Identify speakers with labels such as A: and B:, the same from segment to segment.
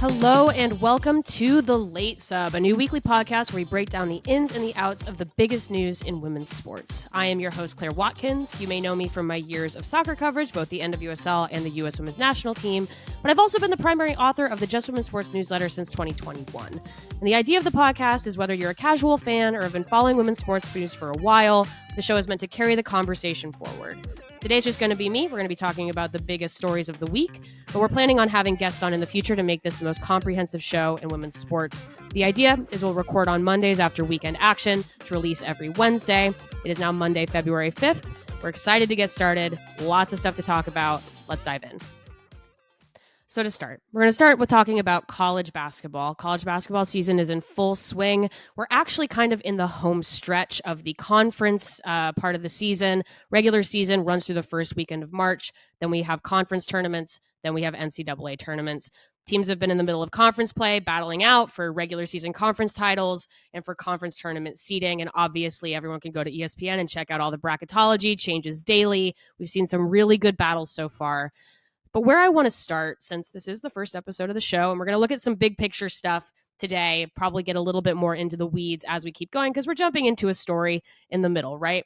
A: Hello and welcome to The Late Sub, a new weekly podcast where we break down the ins and the outs of the biggest news in women's sports. I am your host, Claire Watkins. You may know me from my years of soccer coverage, both the NWSL and the U.S. Women's National Team, but I've also been the primary author of the Just Women's Sports newsletter since 2021. And the idea of the podcast is whether you're a casual fan or have been following women's sports news for a while, the show is meant to carry the conversation forward. Today's just going to be me. We're going to be talking about the biggest stories of the week, but we're planning on having guests on in the future to make this the most comprehensive show in women's sports. The idea is we'll record on Mondays after weekend action to release every Wednesday. It is now Monday, February 5th. We're excited to get started. Lots of stuff to talk about. Let's dive in. So to start, we're going to start with talking about college basketball. College basketball season is in full swing. We're actually kind of in the home stretch of the conference part of the season. Regular season runs through the first weekend of March. Then we have conference tournaments. Then we have NCAA tournaments. Teams have been in the middle of conference play, battling out for regular season conference titles and for conference tournament seeding. And obviously, everyone can go to ESPN and check out all the bracketology, changes daily. We've seen some really good battles so far. But where I want to start, since this is the first episode of the show, and we're going to look at some big picture stuff today, probably get a little bit more into the weeds as we keep going, because we're jumping into a story in the middle, right?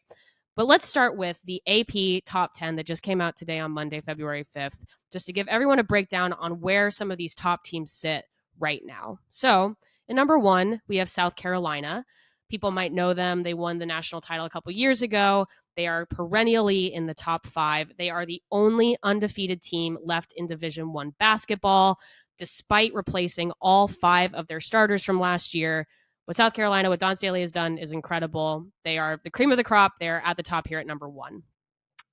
A: But let's start with the AP Top 10 that just came out today on Monday, February 5th, just to give everyone a breakdown on where some of these top teams sit right now. So, in number one, we have South Carolina. People might know them. They won the national title a couple years ago. They are perennially in the top 5. They are the only undefeated team left in Division I basketball, despite replacing all 5 of their starters from last year. What South Carolina, what Dawn Staley has done is incredible. They are the cream of the crop. They're at the top here at number 1.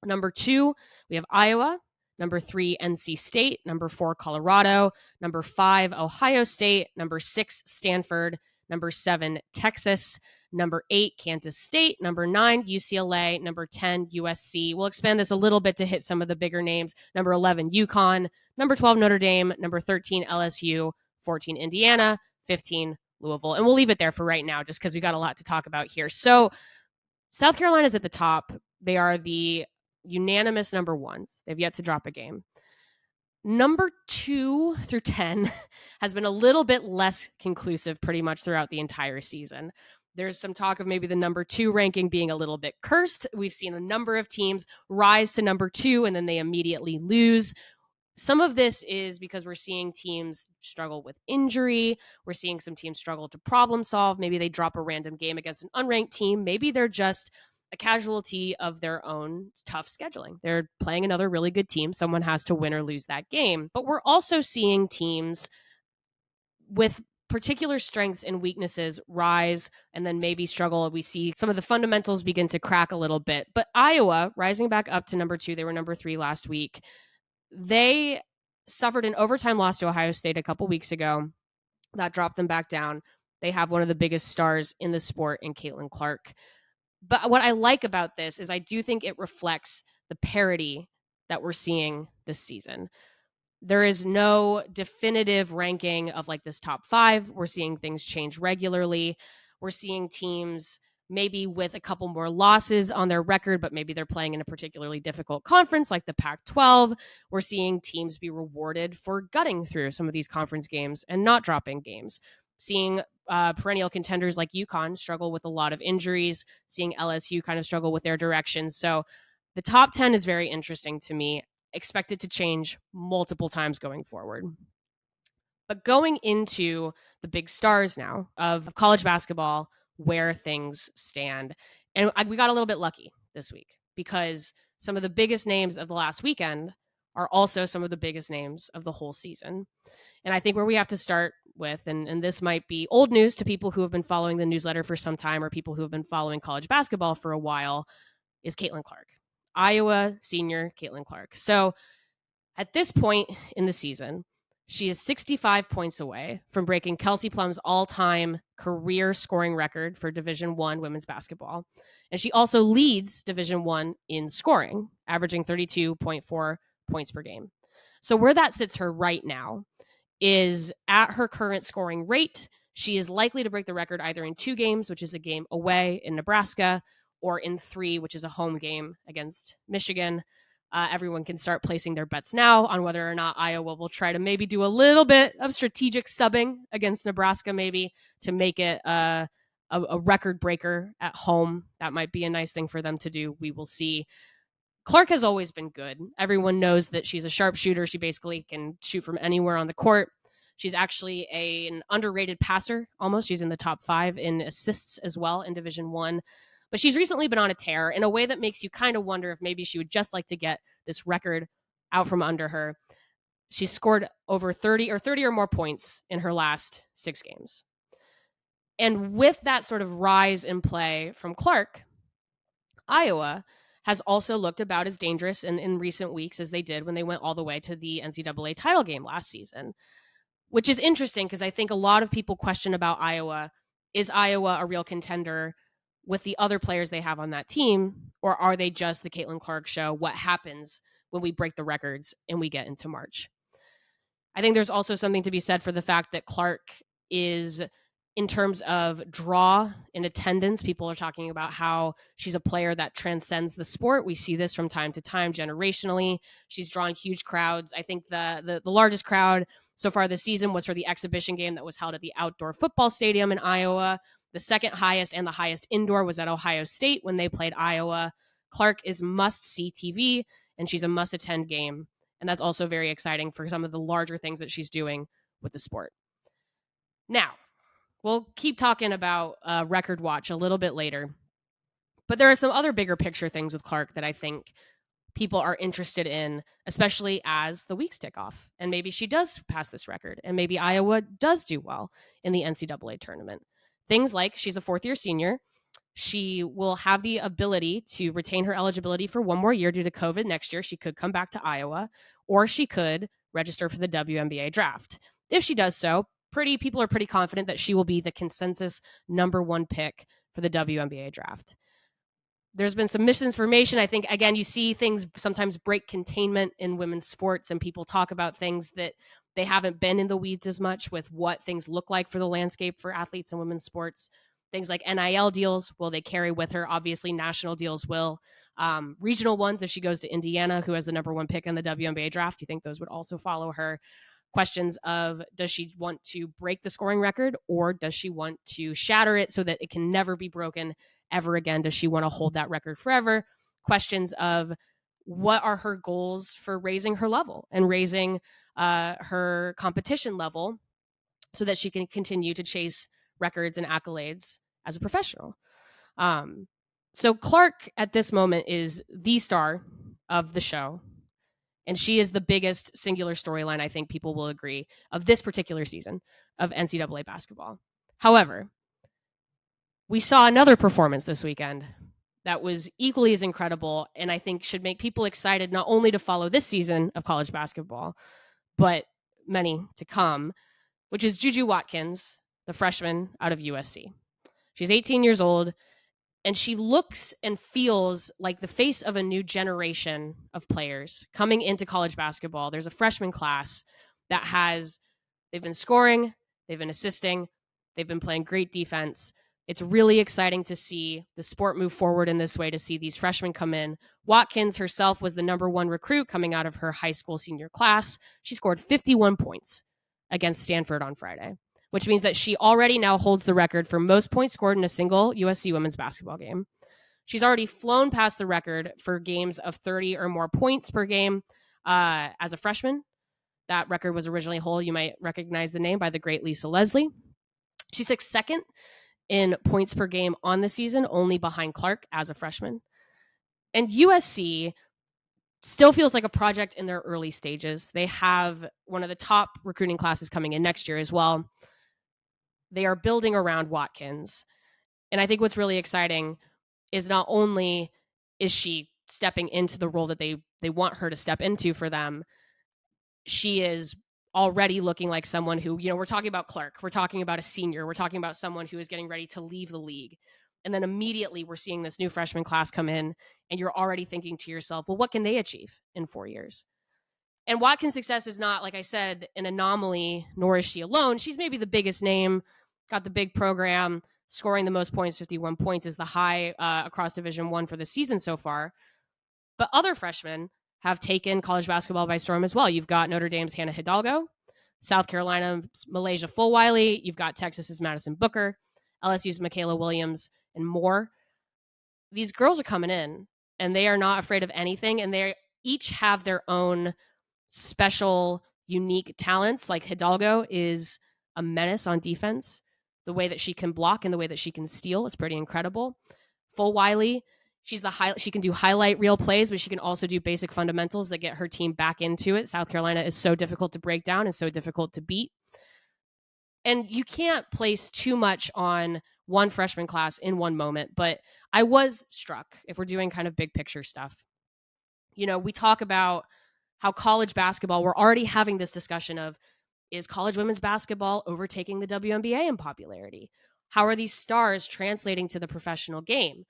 A: Number 2, we have Iowa. Number 3, NC State. Number 4, Colorado. Number 5, Ohio State. Number 6, Stanford. Number 7, Texas. Number 8, Kansas State. Number 9, UCLA. Number 10, USC. We'll expand this a little bit to hit some of the bigger names. Number 11, UConn. Number 12, Notre Dame. Number 13, LSU. 14, Indiana. 15, Louisville. And we'll leave it there for right now just because we got a lot to talk about here. So South Carolina's at the top. They are the unanimous number 1s. They've yet to drop a game. Number 2 through 10 has been a little bit less conclusive pretty much throughout the entire season. There's some talk of maybe the number 2 ranking being a little bit cursed. We've seen a number of teams rise to number 2 and then they immediately lose. Some of this is because we're seeing teams struggle with injury. We're seeing some teams struggle to problem solve. Maybe they drop a random game against an unranked team. Maybe they're just a casualty of their own tough scheduling. They're playing another really good team. Someone has to win or lose that game. But we're also seeing teams with particular strengths and weaknesses rise and then maybe struggle. We see some of the fundamentals begin to crack a little bit. But Iowa, rising back up to number 2, they were number 3 last week. They suffered an overtime loss to Ohio State a couple weeks ago. That dropped them back down. They have one of the biggest stars in the sport in Caitlin Clark. But what I like about this is I do think it reflects the parity that we're seeing this season. There is no definitive ranking of like this top 5. We're seeing things change regularly. We're seeing teams maybe with a couple more losses on their record, but maybe they're playing in a particularly difficult conference like the Pac-12. We're seeing teams be rewarded for gutting through some of these conference games and not dropping games. Seeing perennial contenders like UConn struggle with a lot of injuries, seeing LSU kind of struggle with their directions. So the top 10 is very interesting to me. Expected to change multiple times going forward. But going into the big stars now of college basketball, where things stand. And we got a little bit lucky this week because some of the biggest names of the last weekend are also some of the biggest names of the whole season. And I think where we have to start with, and this might be old news to people who have been following the newsletter for some time or people who have been following college basketball for a while, is Caitlin Clark. Iowa senior Caitlin Clark. So at this point in the season, she is 65 points away from breaking Kelsey Plum's all-time career scoring record for Division I women's basketball. And she also leads Division I in scoring, averaging 32.4 points per game. So where that sits her right now is at her current scoring rate. She is likely to break the record either in 2 games, which is a game away in Nebraska, or in 3, which is a home game against Michigan. Everyone can start placing their bets now on whether or not Iowa will try to maybe do a little bit of strategic subbing against Nebraska, maybe to make it a record breaker at home. That might be a nice thing for them to do. We will see. Clark has always been good. Everyone knows that she's a sharpshooter. She basically can shoot from anywhere on the court. She's actually an underrated passer almost. She's in the top 5 in assists as well in Division 1. But she's recently been on a tear in a way that makes you kind of wonder if maybe she would just like to get this record out from under her. She's scored over 30 or more points in her last 6 games. And with that sort of rise in play from Clark, Iowa has also looked about as dangerous in recent weeks as they did when they went all the way to the NCAA title game last season, which is interesting because I think a lot of people question about Iowa. Is Iowa a real contender with the other players they have on that team, or are they just the Caitlin Clark show? What happens when we break the records and we get into March? I think there's also something to be said for the fact that Clark is, in terms of draw in attendance, people are talking about how she's a player that transcends the sport. We see this from time to time generationally. She's drawn huge crowds. I think the largest crowd so far this season was for the exhibition game that was held at the outdoor football stadium in Iowa. The second highest and the highest indoor was at Ohio State when they played Iowa. Clark is must-see TV, and she's a must-attend game. And that's also very exciting for some of the larger things that she's doing with the sport. Now, we'll keep talking about Record Watch a little bit later. But there are some other bigger picture things with Clark that I think people are interested in, especially as the weeks tick off. And maybe she does pass this record, and maybe Iowa does do well in the NCAA tournament. Things like she's a 4th-year senior. She will have the ability to retain her eligibility for one more year due to COVID next year. She could come back to Iowa, or she could register for the WNBA draft. If she does so, people are pretty confident that she will be the consensus number 1 pick for the WNBA draft. There's been some misinformation. I think, again, you see things sometimes break containment in women's sports, and people talk about things that they haven't been in the weeds as much with what things look like for the landscape for athletes in women's sports. Things like NIL deals, will they carry with her? Obviously, national deals will. Regional ones, if she goes to Indiana, who has the number 1 pick in the WNBA draft, you think those would also follow her? Questions of, does she want to break the scoring record, or does she want to shatter it so that it can never be broken ever again? Does she want to hold that record forever? Questions of, what are her goals for raising her level and raising her competition level so that she can continue to chase records and accolades as a professional? So Clark at this moment is the star of the show. And she is the biggest singular storyline, I think people will agree, of this particular season of NCAA basketball. However, we saw another performance this weekend that was equally as incredible, and I think should make people excited not only to follow this season of college basketball, but many to come, which is Juju Watkins, the freshman out of USC. She's 18 years old, and she looks and feels like the face of a new generation of players coming into college basketball. There's a freshman class that they've been scoring, they've been assisting, they've been playing great defense. It's really exciting to see the sport move forward in this way, to see these freshmen come in. Watkins herself was the number 1 recruit coming out of her high school senior class. She scored 51 points against Stanford on Friday, which means that she already now holds the record for most points scored in a single USC women's basketball game. She's already flown past the record for games of 30 or more points per game as a freshman. That record was originally held, you might recognize the name, by the great Lisa Leslie. She sits second in points per game on the season, only behind Clark as a freshman. And USC still feels like a project in their early stages. They have one of the top recruiting classes coming in next year as well. They are building around Watkins. And I think what's really exciting is not only is she stepping into the role that they want her to step into for them, she is already looking like someone who, we're talking about Clark, we're talking about a senior, we're talking about someone who is getting ready to leave the league. And then immediately we're seeing this new freshman class come in, and you're already thinking to yourself, well, what can they achieve in 4 years? And Watkins' success is not, like I said, an anomaly, nor is she alone. She's maybe the biggest name, got the big program, scoring the most points, 51 points is the high across Division I for the season so far. But other freshmen have taken college basketball by storm as well. You've got Notre Dame's Hannah Hidalgo, South Carolina's Malaysia Fulwiley, you've got Texas's Madison Booker, LSU's Michaela Williams, and more. These girls are coming in, and they are not afraid of anything, and they each have their own special, unique talents. Like Hidalgo is a menace on defense. The way that she can block and the way that she can steal is pretty incredible. Fulwiley, she can do highlight reel plays, but she can also do basic fundamentals that get her team back into it. South Carolina is so difficult to break down and so difficult to beat. And you can't place too much on one freshman class in one moment, but I was struck, if we're doing kind of big picture stuff. We talk about how college basketball, we're already having this discussion of, is college women's basketball overtaking the WNBA in popularity? How are these stars translating to the professional game?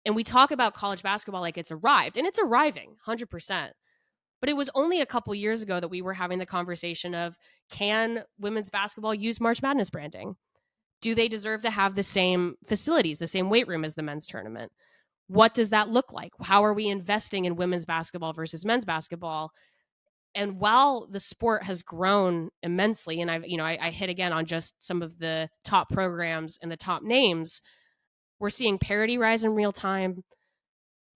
A: And we talk about college basketball like it's arrived, and it's arriving 100%. But it was only a couple years ago that we were having the conversation of, can women's basketball use March Madness branding? Do they deserve to have the same facilities, the same weight room as the men's tournament? What does that look like? How are we investing in women's basketball versus men's basketball? And while the sport has grown immensely, and I hit again on just some of the top programs and the top names, we're seeing parity rise in real time.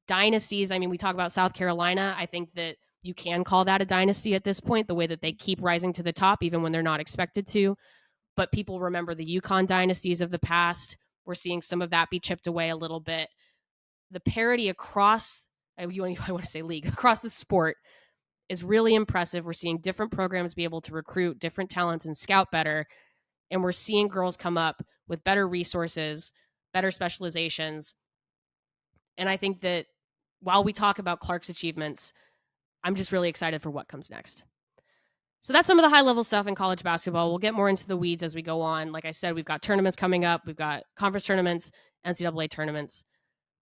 A: Dynasties. I mean, we talk about South Carolina. I think that you can call that a dynasty at this point, the way that they keep rising to the top, even when they're not expected to. But people remember the UConn dynasties of the past. We're seeing some of that be chipped away a little bit. The parity across, I want to say league, across the sport is really impressive. We're seeing different programs be able to recruit different talents and scout better. And we're seeing girls come up with better resources, better specializations. And I think that while we talk about Clark's achievements, I'm just really excited for what comes next. So that's some of the high level stuff in college basketball. We'll get more into the weeds as we go on. Like I said, we've got tournaments coming up. We've got conference tournaments, NCAA tournaments.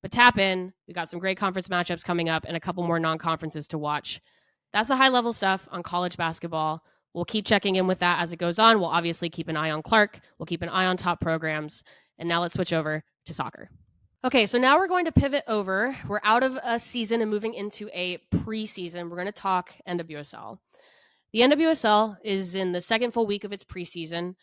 A: But tap in. We've got some great conference matchups coming up and a couple more non-conferences to watch. That's the high level stuff on college basketball. We'll keep checking in with that as it goes on. We'll obviously keep an eye on Clark. We'll keep an eye on top programs. And now let's switch over to soccer. Okay, so now we're going to pivot over. We're out of a season and moving into a preseason. We're going to talk NWSL. The NWSL is in the second full week of its preseason.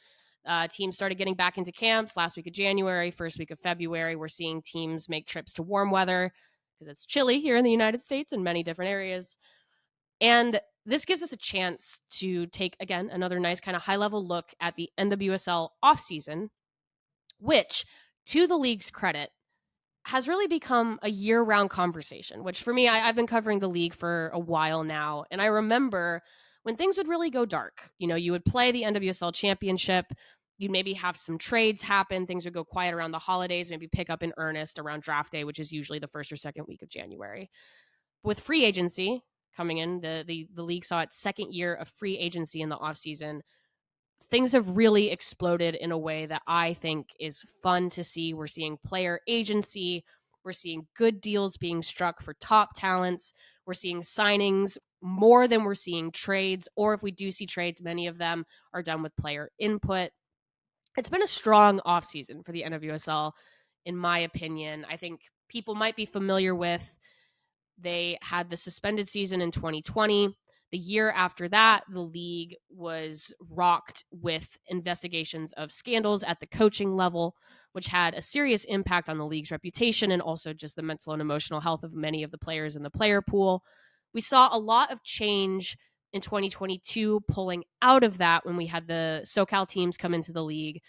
A: Teams started getting back into camps last week of January, first week of February. We're seeing teams make trips to warm weather because it's chilly here in the United States in many different areas. And this gives us a chance to take, again, another nice kind of high-level look at the NWSL offseason, which, to the league's credit, has really become a year-round conversation, which for me, I've been covering the league for a while now. And I remember when things would really go dark. You would play the NWSL championship. You'd maybe have some trades happen. Things would go quiet around the holidays, maybe pick up in earnest around draft day, which is usually the first or second week of January. With free agency coming in, the league saw its second year of free agency in the offseason. Things have really exploded in a way that I think is fun to see. We're seeing player agency. We're seeing good deals being struck for top talents. We're seeing signings more than we're seeing trades. Or if we do see trades, many of them are done with player input. It's been a strong offseason for the NWSL, in my opinion. I think people might be familiar with, they had the suspended season in 2020. The year after that, the league was rocked with investigations of scandals at the coaching level, which had a serious impact on the league's reputation and also just the mental and emotional health of many of the players in the player pool. We saw a lot of change in 2022 pulling out of that when we had the SoCal teams come into the league.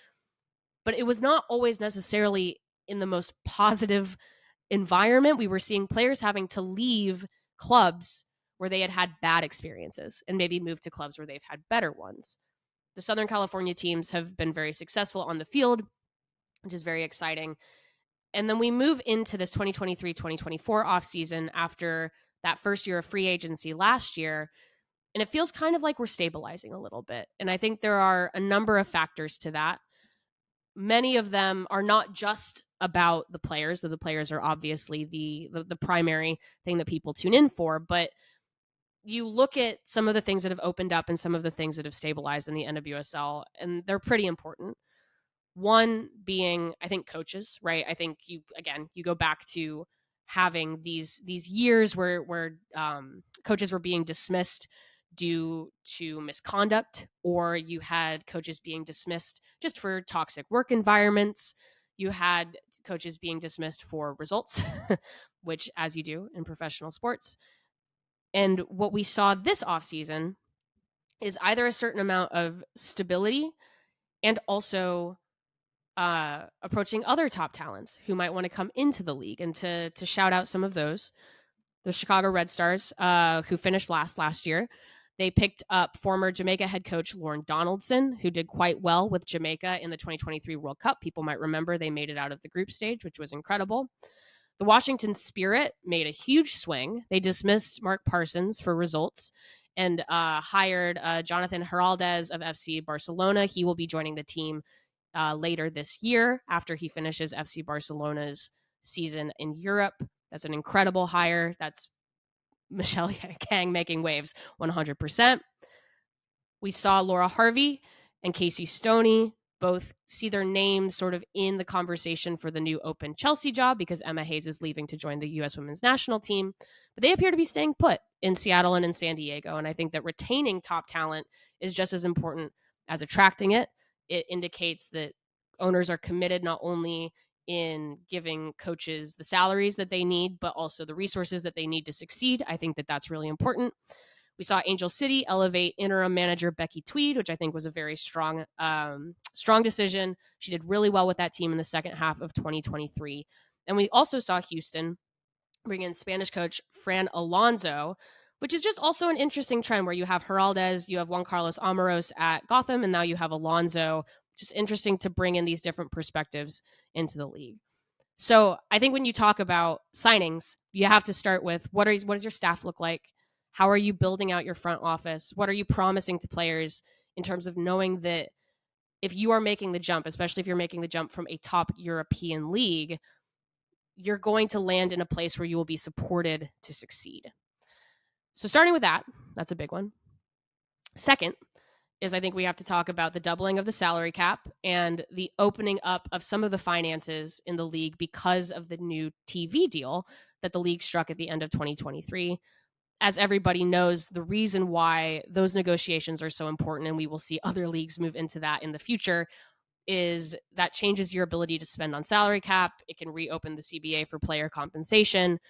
A: But it was not always necessarily in the most positive environment. We were seeing players having to leave clubs where they had had bad experiences and maybe move to clubs where they've had better ones. The Southern California teams have been very successful on the field, which is very exciting. And then we move into this 2023-2024 offseason after that first year of free agency last year. And it feels kind of like we're stabilizing a little bit. And I think there are a number of factors to that. Many of them are not just about the players, though the players are obviously the primary thing that people tune in for, but you look at some of the things that have opened up and some of the things that have stabilized in the NWSL, and they're pretty important. One being, I think, coaches, right? I think you go back to having these years where coaches were being dismissed due to misconduct, or you had coaches being dismissed just for toxic work environments. You had coaches being dismissed for results, which, as you do in professional sports. And what we saw this offseason is either a certain amount of stability and also approaching other top talents who might want to come into the league. And to shout out some of those, the Chicago Red Stars, who finished last year, they picked up former Jamaica head coach Lauren Donaldson, who did quite well with Jamaica in the 2023 World Cup. People might remember they made it out of the group stage, which was incredible. The Washington Spirit made a huge swing. They dismissed Mark Parsons for results and hired Jonathan Heraldez of FC Barcelona. He will be joining the team later this year after he finishes FC Barcelona's season in Europe. That's an incredible hire. That's Michelle Kang making waves 100%. We saw Laura Harvey and Casey Stoney both see their names sort of in the conversation for the new open Chelsea job because Emma Hayes is leaving to join the U.S. women's national team. But they appear to be staying put in Seattle and in San Diego. And I think that retaining top talent is just as important as attracting it. It indicates that owners are committed not only in giving coaches the salaries that they need, but also the resources that they need to succeed. I think that that's really important. We saw Angel City elevate interim manager Becky Tweed, which I think was a very strong decision. She did really well with that team in the second half of 2023. And we also saw Houston bring in Spanish coach Fran Alonso, which is just also an interesting trend where you have Heraldez, you have Juan Carlos Amoros at Gotham, and now you have Alonso. Just interesting to bring in these different perspectives into the league. So I think when you talk about signings, you have to start with what does your staff look like? How are you building out your front office? What are you promising to players in terms of knowing that if you are making the jump, especially if you're making the jump from a top European league, you're going to land in a place where you will be supported to succeed. So starting with that, that's a big one. Second is I think we have to talk about the doubling of the salary cap and the opening up of some of the finances in the league because of the new TV deal that the league struck at the end of 2023. As everybody knows, the reason why those negotiations are so important, and we will see other leagues move into that in the future, is that changes your ability to spend on salary cap. It can reopen the CBA for player compensation.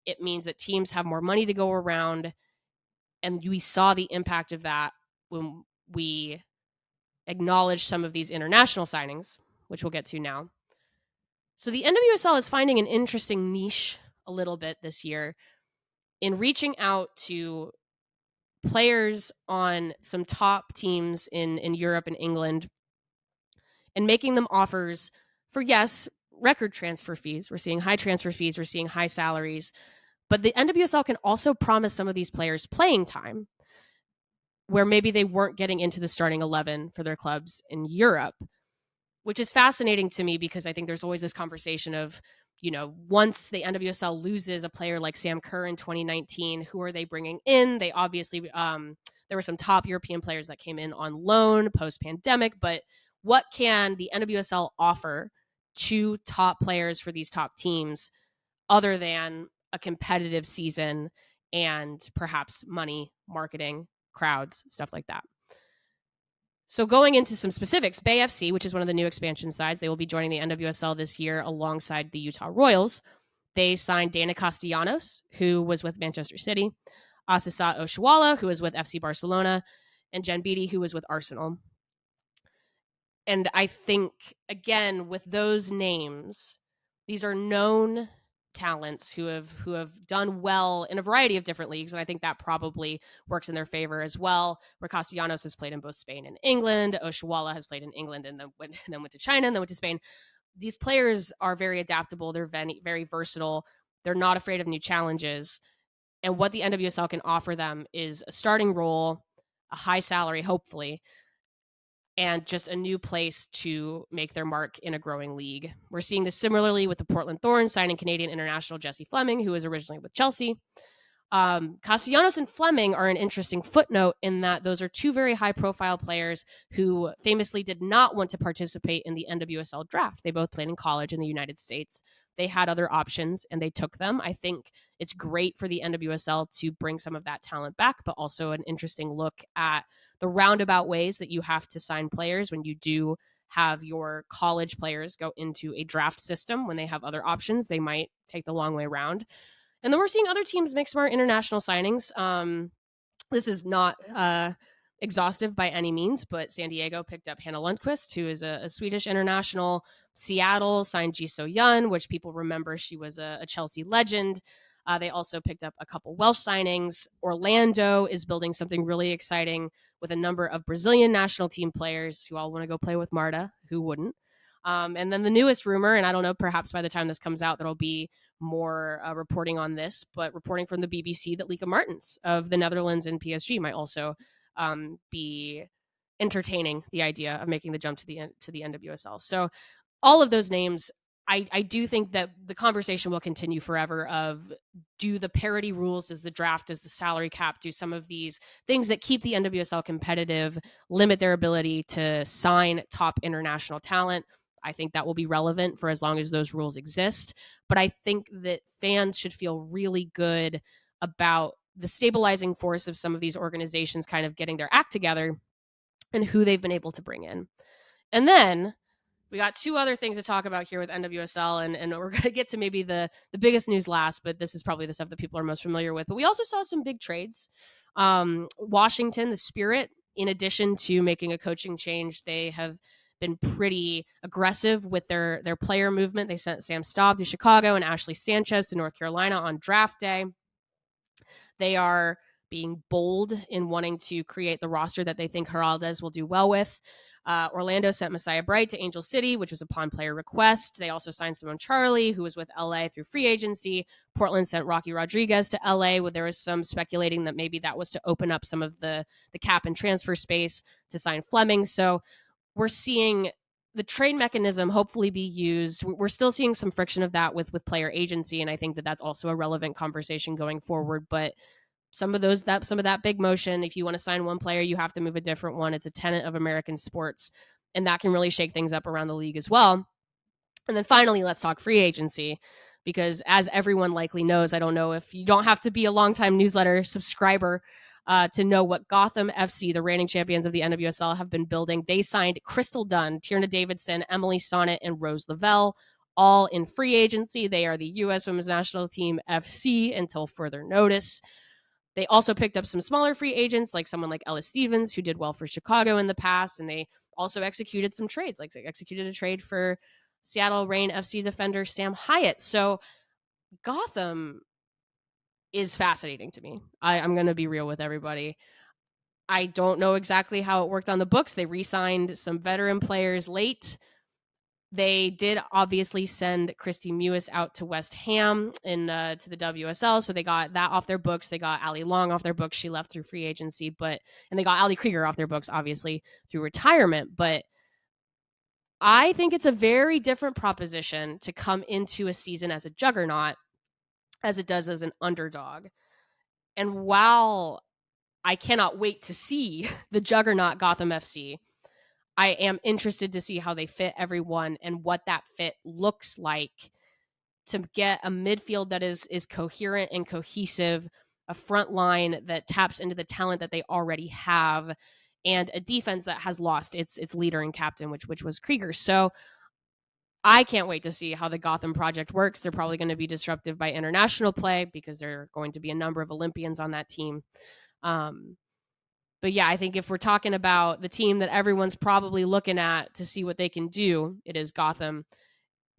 A: It means that teams have more money to go around. And we saw the impact of that when we acknowledged some of these international signings, which we'll get to now. So the NWSL is finding an interesting niche a little bit this year in reaching out to players on some top teams in Europe and England and making them offers for, yes, record transfer fees. We're seeing high transfer fees. We're seeing high salaries. But the NWSL can also promise some of these players playing time where maybe they weren't getting into the starting 11 for their clubs in Europe, which is fascinating to me because I think there's always this conversation of, once the NWSL loses a player like Sam Kerr in 2019, who are they bringing in? They obviously, there were some top European players that came in on loan post-pandemic, but what can the NWSL offer to top players for these top teams other than a competitive season and perhaps money, marketing, crowds, stuff like that? So going into some specifics, Bay FC, which is one of the new expansion sides, they will be joining the NWSL this year alongside the Utah Royals. They signed Dana Castellanos, who was with Manchester City, Asisat Oshuala, who was with FC Barcelona, and Jen Beattie, who was with Arsenal. And I think, again, with those names, these are known talents who have done well in a variety of different leagues, and I think that probably works in their favor as well. Where Castellanos has played in both Spain and England, Oshuala has played in England and then went to China and then went to Spain. These players are very adaptable. They're very, very versatile. They're not afraid of new challenges. And what the NWSL can offer them is a starting role, a high salary, hopefully, and just a new place to make their mark in a growing league. We're seeing this similarly with the Portland Thorns signing Canadian international Jessie Fleming, who was originally with Chelsea. Castellanos and Fleming are an interesting footnote in that those are two very high-profile players who famously did not want to participate in the NWSL draft. They both played in college in the United States. They had other options and they took them. I think it's great for the NWSL to bring some of that talent back, but also an interesting look at the roundabout ways that you have to sign players when you do have your college players go into a draft system. When they have other options, they might take the long way around. And then we're seeing other teams make smart international signings. This is not exhaustive by any means, but San Diego picked up Hannah Lundqvist, who is a Swedish international. Seattle signed Ji So-yun, which people remember she was a Chelsea legend. They also picked up a couple Welsh signings. Orlando is building something really exciting with a number of Brazilian national team players who all want to go play with Marta. Who wouldn't? And then the newest rumor, and I don't know, perhaps by the time this comes out, there'll be more reporting on this, but reporting from the BBC that Lika Martens of the Netherlands and PSG might also be entertaining the idea of making the jump to the NWSL. So all of those names, I do think that the conversation will continue forever of, do the parity rules, does the draft, does the salary cap, do some of these things that keep the NWSL competitive, limit their ability to sign top international talent? I think that will be relevant for as long as those rules exist. But I think that fans should feel really good about the stabilizing force of some of these organizations kind of getting their act together and who they've been able to bring in. And then we got two other things to talk about here with NWSL, and we're going to get to maybe the biggest news last, but this is probably the stuff that people are most familiar with. But we also saw some big trades. Washington, the Spirit, in addition to making a coaching change, they have been pretty aggressive with their player movement. They sent Sam Staub to Chicago and Ashley Sanchez to North Carolina on draft day. They are being bold in wanting to create the roster that they think Heraldez will do well with. Orlando sent Messiah Bright to Angel City, which was upon player request. They also signed Simone Charlie, who was with LA through free agency. Portland sent Rocky Rodriguez to LA, where there was some speculating that maybe that was to open up some of the cap and transfer space to sign Fleming. So we're seeing the trade mechanism hopefully be used. We're still seeing some friction of that with player agency, and I think that that's also a relevant conversation going forward. But some of that big motion, if you want to sign one player, you have to move a different one. It's a tenet of American sports, and that can really shake things up around the league as well. And then finally, let's talk free agency, because as everyone likely knows, I don't know if you don't have to be a longtime newsletter subscriber to know what Gotham FC, the reigning champions of the NWSL, have been building. They signed Crystal Dunn, Tierna Davidson, Emily Sonnet, and Rose Lavelle, all in free agency. They are the U.S. Women's National Team FC until further notice. They also picked up some smaller free agents, like someone like Ellis Stevens, who did well for Chicago in the past, and they also executed some trades, like they executed a trade for Seattle Reign FC defender Sam Hyatt. So Gotham is fascinating to me. I'm going to be real with everybody. I don't know exactly how it worked on the books. They re-signed some veteran players late. They did obviously send Christy Mewis out to West Ham to the WSL, so they got that off their books. They got Ali Long off their books. She left through free agency, and they got Ali Krieger off their books, obviously, through retirement. But I think it's a very different proposition to come into a season as a juggernaut as it does as an underdog. And while I cannot wait to see the juggernaut Gotham FC, I am interested to see how they fit everyone and what that fit looks like to get a midfield that is coherent and cohesive, a front line that taps into the talent that they already have, and a defense that has lost its leader and captain, which was Krieger. So I can't wait to see how the Gotham project works. They're probably going to be disruptive by international play because there are going to be a number of Olympians on that team. But yeah, I think if we're talking about the team that everyone's probably looking at to see what they can do, it is Gotham.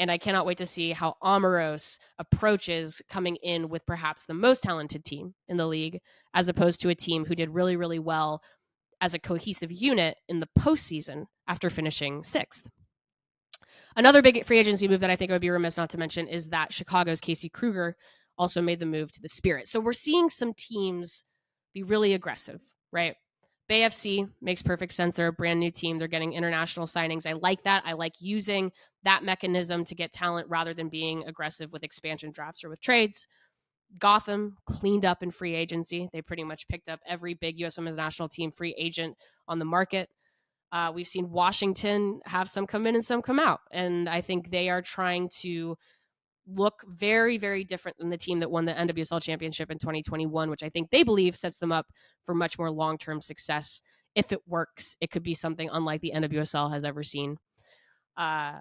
A: And I cannot wait to see how Amoros approaches coming in with perhaps the most talented team in the league, as opposed to a team who did really, really well as a cohesive unit in the postseason after finishing sixth. Another big free agency move that I think I would be remiss not to mention is that Chicago's Casey Kruger also made the move to the Spirit. So we're seeing some teams be really aggressive, right? Bay FC makes perfect sense. They're a brand new team. They're getting international signings. I like that. I like using that mechanism to get talent rather than being aggressive with expansion drafts or with trades. Gotham cleaned up in free agency. They pretty much picked up every big U.S. Women's National Team free agent on the market. We've seen Washington have some come in and some come out. And I think they are trying to look very, very different than the team that won the NWSL championship in 2021, which I think they believe sets them up for much more long-term success. If it works, it could be something unlike the NWSL has ever seen.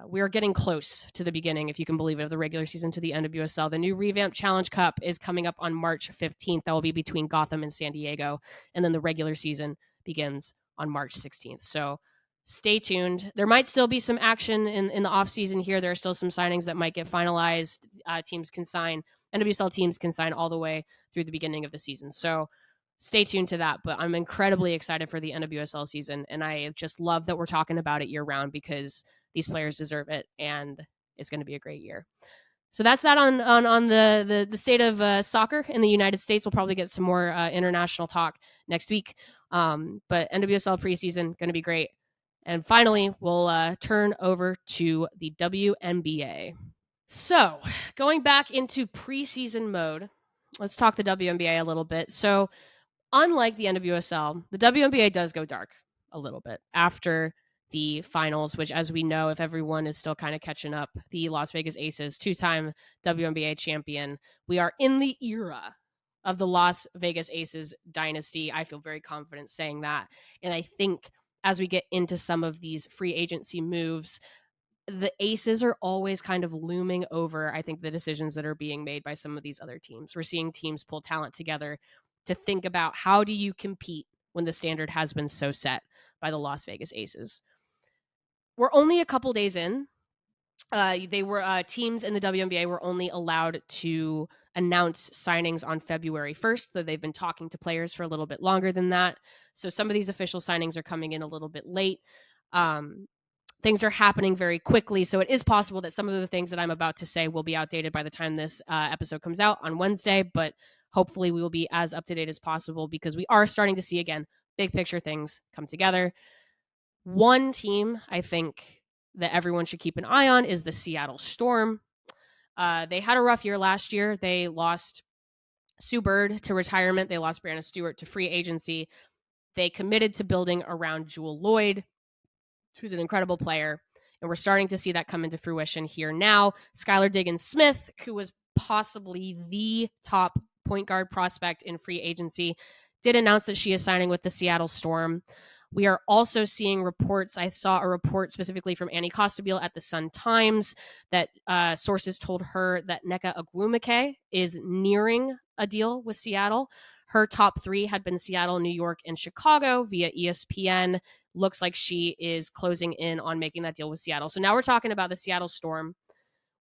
A: We are getting close to the beginning, if you can believe it, of the regular season to the NWSL. The new revamped Challenge Cup is coming up on March 15th. That will be between Gotham and San Diego. And then the regular season begins on March 16th. So stay tuned. There might still be some action in the offseason here. There are still some signings that might get finalized. Teams can sign, NWSL teams can sign all the way through the beginning of the season. So stay tuned to that. But I'm incredibly excited for the NWSL season. And I just love that we're talking about it year round because these players deserve it, and it's going to be a great year. So that's that on the state of soccer in the United States. We'll probably get some more international talk next week. But NWSL preseason, going to be great. And finally, we'll turn over to the WNBA. So going back into preseason mode, let's talk the WNBA a little bit. So unlike the NWSL, the WNBA does go dark a little bit after the finals, which, as we know, if everyone is still kind of catching up, the Las Vegas Aces, two-time WNBA champion. We are in the era of the Las Vegas Aces dynasty. I feel very confident saying that. And I think as we get into some of these free agency moves, the Aces are always kind of looming over, I think, the decisions that are being made by some of these other teams. We're seeing teams pull talent together to think about how do you compete when the standard has been so set by the Las Vegas Aces. We're only a couple days in. They were teams in the WNBA were only allowed to announce signings on February 1st, though they've been talking to players for a little bit longer than that. So some of these official signings are coming in a little bit late. Things are happening very quickly, so it is possible that some of the things that I'm about to say will be outdated by the time this episode comes out on Wednesday, but hopefully we will be as up to date as possible because we are starting to see, again, big picture things come together. One team I think that everyone should keep an eye on is the Seattle Storm. They had a rough year last year. They lost Sue Bird to retirement. They lost Brianna Stewart to free agency. They committed to building around Jewel Lloyd, who's an incredible player. And we're starting to see that come into fruition here now. Skylar Diggins-Smith, who was possibly the top point guard prospect in free agency, did announce that she is signing with the Seattle Storm. We are also seeing reports. I saw a report specifically from Annie Costabile at the Sun-Times that sources told her that Nneka Ogwumike is nearing a deal with Seattle. Her top three had been Seattle, New York, and Chicago via ESPN. Looks like she is closing in on making that deal with Seattle. So now we're talking about the Seattle Storm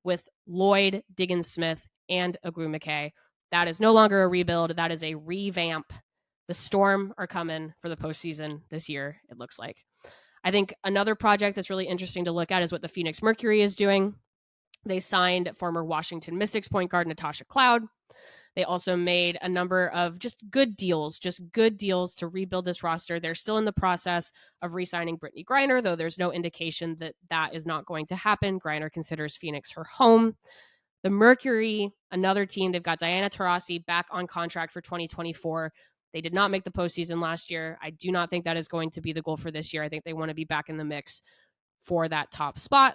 A: with Lloyd, Diggins-Smith, and Ogwumike. That is no longer a rebuild. That is a revamp. The Storm are coming for the postseason this year, it looks like. I think another project that's really interesting to look at is what the Phoenix Mercury is doing. They signed former Washington Mystics point guard Natasha Cloud. They also made a number of just good deals to rebuild this roster. They're still in the process of re-signing Brittany Griner, though there's no indication that that is not going to happen. Griner considers Phoenix her home. The Mercury, another team, they've got Diana Taurasi back on contract for 2024. They did not make the postseason last year. I do not think that is going to be the goal for this year. I think they want to be back in the mix for that top spot.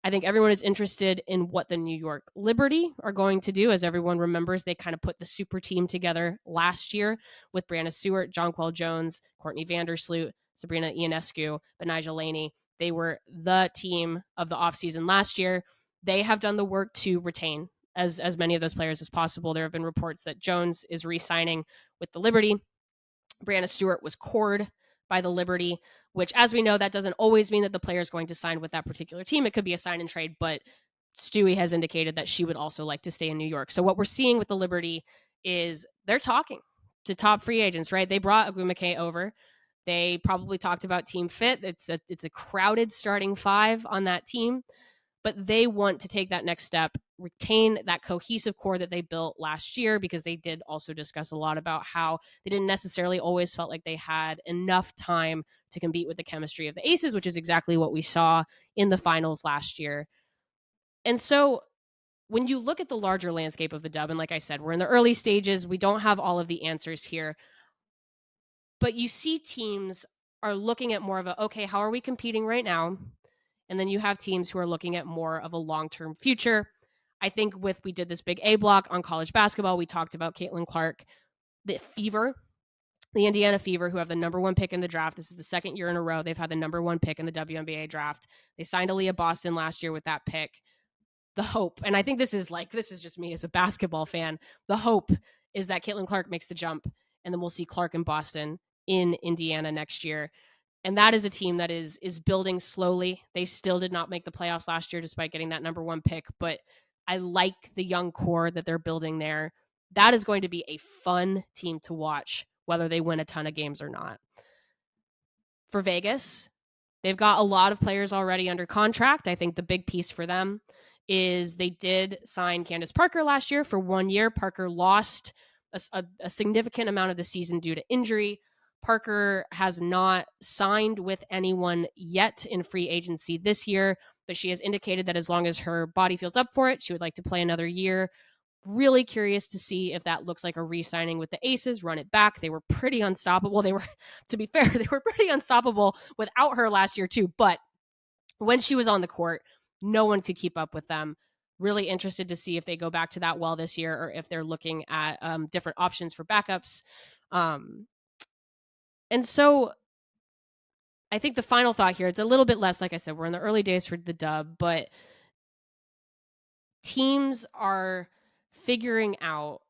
A: I think everyone is interested in what the New York Liberty are going to do. As everyone remembers, they kind of put the super team together last year with Brianna Stewart, Jonquel Jones, Courtney Vandersloot, Sabrina Ionescu, Benijah Laney. They were the team of the offseason last year. They have done the work to retain as many of those players as possible. There have been reports that Jones is re-signing with the Liberty. Brianna Stewart was cored by the Liberty, which, as we know, that doesn't always mean that the player is going to sign with that particular team. It could be a sign and trade, but Stewie has indicated that she would also like to stay in New York. So what we're seeing with the Liberty is they're talking to top free agents, right? They brought Ogwumike over. They probably talked about team fit. It's a crowded starting five on that team, but they want to take that next step, retain that cohesive core that they built last year, because they did also discuss a lot about how they didn't necessarily always felt like they had enough time to compete with the chemistry of the Aces, which is exactly what we saw in the finals last year. And so when you look at the larger landscape of the dub, and like I said, we're in the early stages, we don't have all of the answers here, but you see teams are looking at more of a, okay, how are we competing right now? And then you have teams who are looking at more of a long-term future. I think we did this big A block on college basketball. We talked about Caitlin Clark, the Fever, the Indiana Fever, who have the number one pick in the draft. This is the second year in a row they've had the number one pick in the WNBA draft. They signed Aaliyah Boston last year with that pick. The hope, and I think this is just me as a basketball fan, the hope is that Caitlin Clark makes the jump, and then we'll see Clark in Boston in Indiana next year. And that is a team that is building slowly. They still did not make the playoffs last year despite getting that number one pick, but I like the young core that they're building there. That is going to be a fun team to watch, whether they win a ton of games or not. For Vegas, they've got a lot of players already under contract. I think the big piece for them is they did sign Candace Parker last year for 1 year. Parker lost a significant amount of the season due to injury. Parker has not signed with anyone yet in free agency this year, but she has indicated that as long as her body feels up for it, she would like to play another year. Really curious to see if that looks like a re-signing with the Aces. Run it back. They were pretty unstoppable. To be fair, they were pretty unstoppable without her last year too. But when she was on the court, no one could keep up with them. Really interested to see if they go back to that well this year or if they're looking at different options for backups. And so I think the final thought here, it's a little bit less, like I said, we're in the early days for the dub, but teams are figuring out,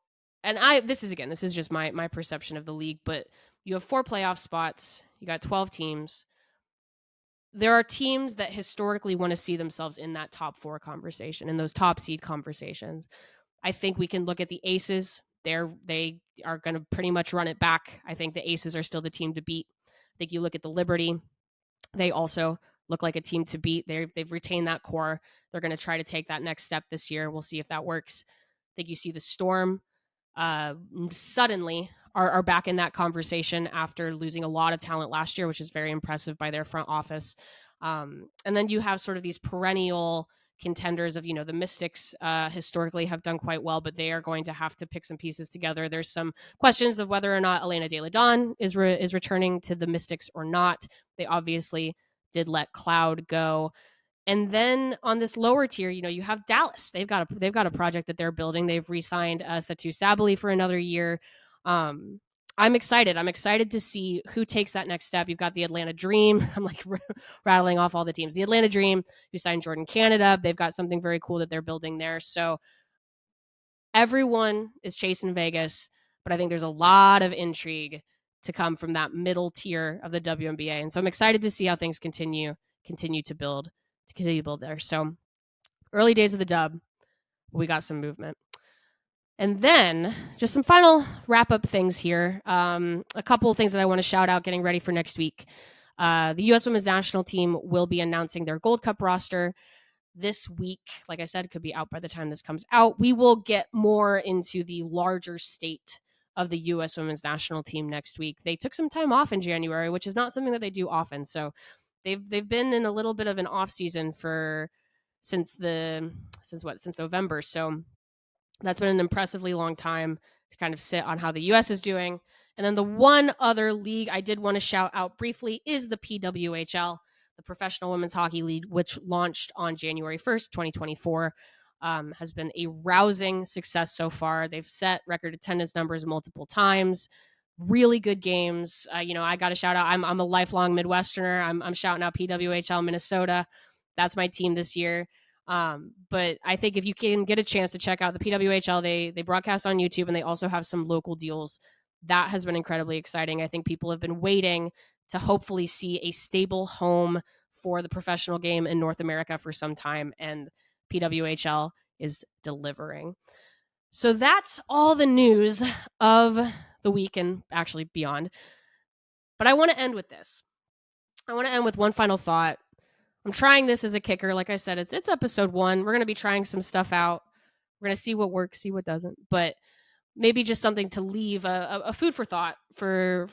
A: and this is just my perception of the league, but you have 4 playoff spots, you got 12 teams. There are teams that historically want to see themselves in that top 4 conversation, in those top seed conversations. I think we can look at the Aces. They are going to pretty much run it back. I think the Aces are still the team to beat. I think you look at the Liberty. They also look like a team to beat. They've retained that core. They're going to try to take that next step this year. We'll see if that works. I think you see the Storm suddenly are back in that conversation after losing a lot of talent last year, which is very impressive by their front office. And then you have sort of these perennial contenders of, the Mystics historically have done quite well, but they are going to have to pick some pieces together. There's some questions of whether or not Elena De La Don is returning to the Mystics or not. They obviously did let Cloud go. And then on this lower tier, you have Dallas. They've got a project that they're building. They've re-signed Satu Sabali for another year. I'm excited. I'm excited to see who takes that next step. You've got the Atlanta Dream. I'm like rattling off all the teams. The Atlanta Dream, who signed Jordan Canada. They've got something very cool that they're building there. So everyone is chasing Vegas, but I think there's a lot of intrigue to come from that middle tier of the WNBA. And so I'm excited to see how things continue to build there. So early days of the dub, we got some movement. And then just some final wrap-up things here. A couple of things that I want to shout out getting ready for next week. The U.S. Women's National Team will be announcing their Gold Cup roster this week. Like I said, it could be out by the time this comes out. We will get more into the larger state of the U.S. Women's National Team next week. They took some time off in January, which is not something that they do often. So they've been in a little bit of an off season since November. So that's been an impressively long time to kind of sit on how the U.S. is doing. And then the one other league I did want to shout out briefly is the PWHL, the Professional Women's Hockey League, which launched on January 1st, 2024. Has been a rousing success so far. They've set record attendance numbers multiple times. Really good games. I got to shout out. I'm a lifelong Midwesterner. I'm shouting out PWHL Minnesota. That's my team this year. But I think if you can get a chance to check out the PWHL, they broadcast on YouTube and they also have some local deals. That has been incredibly exciting. I think people have been waiting to hopefully see a stable home for the professional game in North America for some time, and PWHL is delivering. So that's all the news of the week and actually beyond. But I want to end with this. I want to end with one final thought. I'm trying this as a kicker. Like I said, it's episode 1. We're going to be trying some stuff out. We're going to see what works, see what doesn't. But maybe just something to leave a food for thought for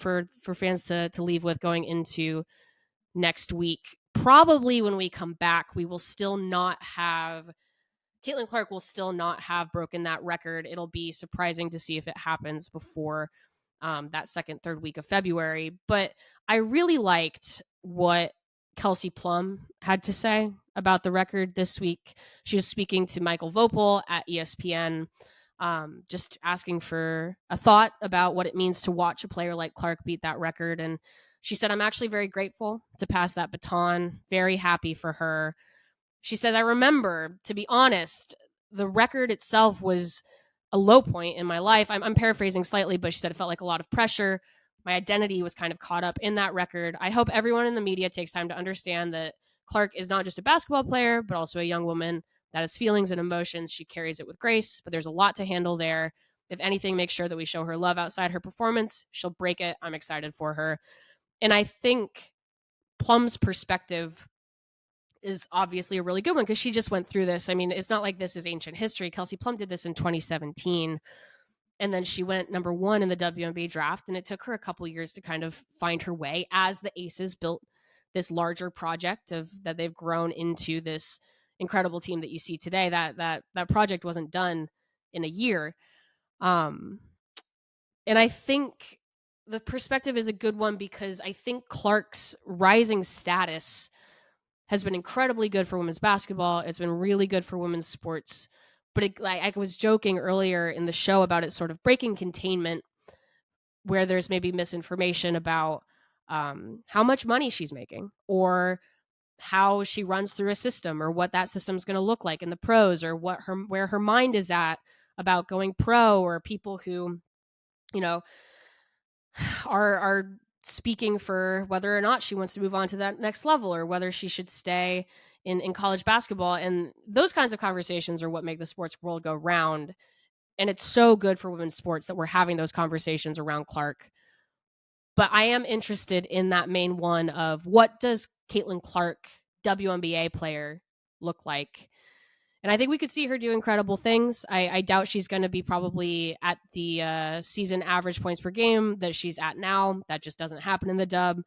A: fans to leave with going into next week. Probably when we come back, we will still not have Caitlin Clark will still not have broken that record. It'll be surprising to see if it happens before that third week of February. But I really liked what Kelsey Plum had to say about the record this week. She was speaking to Michael Vopel at ESPN, just asking for a thought about what it means to watch a player like Clark beat that record. And she said, I'm actually very grateful to pass that baton, very happy for her. She says, I remember, to be honest, the record itself was a low point in my life. I'm paraphrasing slightly, but she said it felt like a lot of pressure. My identity was kind of caught up in that record. I hope everyone in the media takes time to understand that Clark is not just a basketball player, but also a young woman that has feelings and emotions. She carries it with grace, but there's a lot to handle there. If anything, make sure that we show her love outside her performance. She'll break it. I'm excited for her. And I think Plum's perspective is obviously a really good one because she just went through this. I mean, it's not like this is ancient history. Kelsey Plum did this in 2017, and then she went number 1 in the WNBA draft, and it took her a couple years to kind of find her way as the Aces built this larger project that they've grown into this incredible team that you see today. That project wasn't done in a year. And I think the perspective is a good one because I think Clark's rising status has been incredibly good for women's basketball. It's been really good for women's sports. But I was joking earlier in the show about it sort of breaking containment where there's maybe misinformation about how much money she's making or how she runs through a system or what that system is going to look like in the pros or where her mind is at about going pro, or people who, are speaking for whether or not she wants to move on to that next level or whether she should stay in college basketball. And those kinds of conversations are what make the sports world go round. And it's so good for women's sports that we're having those conversations around Clark. But I am interested in that main one of what does Caitlin Clark, WNBA player, look like? And I think we could see her do incredible things. I doubt she's going to be probably at the season average points per game that she's at now. That just doesn't happen in the dub.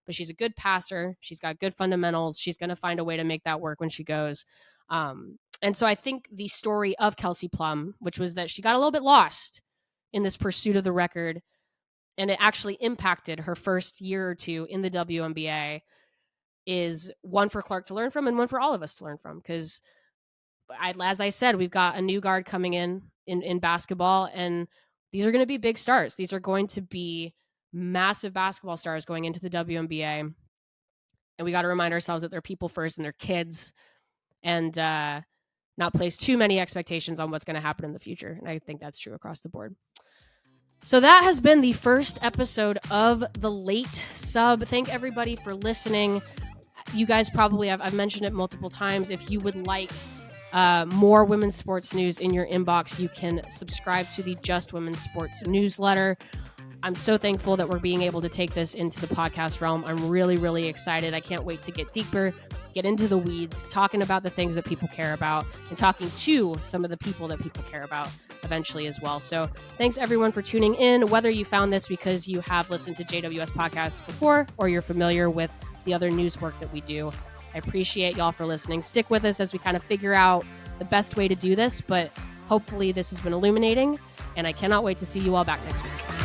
A: But she's a good passer. She's got good fundamentals. She's going to find a way to make that work when she goes. And so I think the story of Kelsey Plum, which was that she got a little bit lost in this pursuit of the record, and it actually impacted her first year or two in the WNBA, is one for Clark to learn from and one for all of us to learn from. Because as I said, we've got a new guard coming in basketball, and these are going to be big stars. These are going to be massive basketball stars going into the WNBA. And we got to remind ourselves that they're people first and they're kids, and not place too many expectations on what's going to happen in the future. And I think that's true across the board. So that has been the first episode of The Late Sub. Thank everybody for listening. You guys probably have, I've mentioned it multiple times. If you would like more women's sports news in your inbox, you can subscribe to the Just Women's Sports newsletter. I'm so thankful that we're being able to take this into the podcast realm. I'm really, really excited. I can't wait to get deeper, get into the weeds, talking about the things that people care about, and talking to some of the people that people care about eventually as well. So thanks everyone for tuning in, whether you found this because you have listened to JWS podcasts before or you're familiar with the other news work that we do. I appreciate y'all for listening. Stick with us as we kind of figure out the best way to do this, but hopefully this has been illuminating, and I cannot wait to see you all back next week.